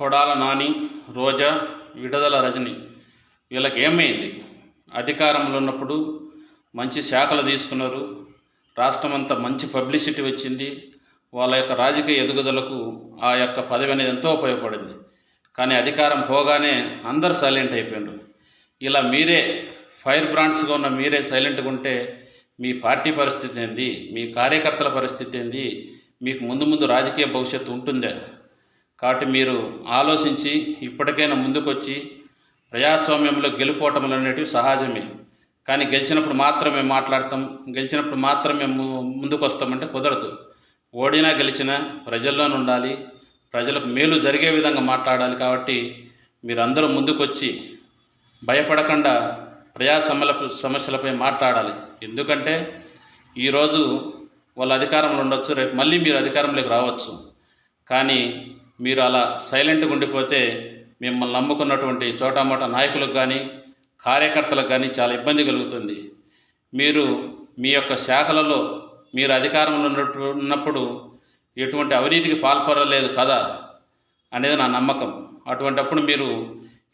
కొడాల నాని, రోజా, విడుదల రజని వీళ్ళకి ఏమైంది? అధికారంలో ఉన్నప్పుడు మంచి శాఖలు తీసుకున్నారు. రాష్ట్రమంతా మంచి పబ్లిసిటీ వచ్చింది. వాళ్ళ యొక్క రాజకీయ ఎదుగుదలకు ఆ యొక్క పదవి అనేది ఎంతో ఉపయోగపడింది. కానీ అధికారం పోగానే అందరు సైలెంట్ అయిపోయినారు. ఇలా మీరే ఫైర్ బ్రాండ్స్గా ఉన్న మీరే సైలెంట్గా ఉంటే మీ పార్టీ పరిస్థితి ఏంది? మీ కార్యకర్తల పరిస్థితి ఏంది? మీకు ముందు ముందు రాజకీయ భవిష్యత్తు ఉంటుందే? కాబట్టి మీరు ఆలోచించి ఇప్పటికైనా ముందుకొచ్చి ప్రజాస్వామ్యంలో గెలుపోవటములు అనేటివి సహజమే. కానీ గెలిచినప్పుడు మాత్రమే మాట్లాడతాం, గెలిచినప్పుడు మాత్రమే ముందుకు వస్తామంటే కుదరదు. ఓడినా గెలిచినా ప్రజల్లోనే ఉండాలి, ప్రజలకు మేలు జరిగే విధంగా మాట్లాడాలి. కాబట్టి మీరందరూ ముందుకొచ్చి భయపడకుండా ప్రజా సమస్యలపై మాట్లాడాలి. ఎందుకంటే ఈరోజు వాళ్ళ అధికారంలో ఉండొచ్చు, రేపు మళ్ళీ మీరు అధికారంలోకి రావచ్చు. కానీ మీరు అలా సైలెంట్గా ఉండిపోతే మిమ్మల్ని నమ్ముకున్నటువంటి చోటామోటా నాయకులకు కానీ కార్యకర్తలకు కానీ చాలా ఇబ్బంది కలుగుతుంది. మీరు మీ యొక్క శాఖలలో మీరు అధికారంలో ఉన్నప్పుడు ఎటువంటి అవినీతికి పాల్పడలేదు కదా అనేది నా నమ్మకం. అటువంటప్పుడు మీరు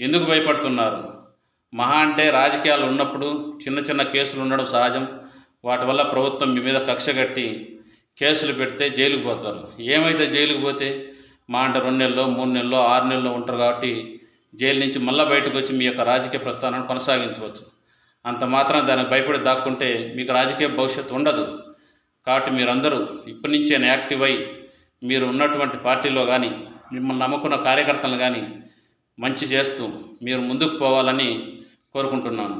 ఎందుకు భయపడుతున్నారు? మహా అంటే రాజకీయాలు ఉన్నప్పుడు చిన్న చిన్న కేసులు ఉండడం సహజం. వాటి వల్ల ప్రభుత్వం మీ మీద కక్ష కట్టి కేసులు పెడితే జైలుకు పోతారు. ఏమైతే జైలుకు పోతే మా అంటే 2 నెలల్లో 3 నెలల్లో 6 నెలల్లో ఉంటారు. కాబట్టి జైలు నుంచి మళ్ళీ బయటకు వచ్చి మీ యొక్క రాజకీయ ప్రస్థానాన్ని కొనసాగించవచ్చు. అంత మాత్రం దానికి భయపడి దాక్కుంటే మీకు రాజకీయ భవిష్యత్తు ఉండదు. కాబట్టి మీరందరూ ఇప్పటి నుంచే యాక్టివ్ అయ్యి మీరు ఉన్నటువంటి పార్టీలో కానీ మిమ్మల్ని నమ్ముకున్న కార్యకర్తలు కానీ మంచి చేస్తూ మీరు ముందుకు పోవాలని కోరుకుంటున్నాను.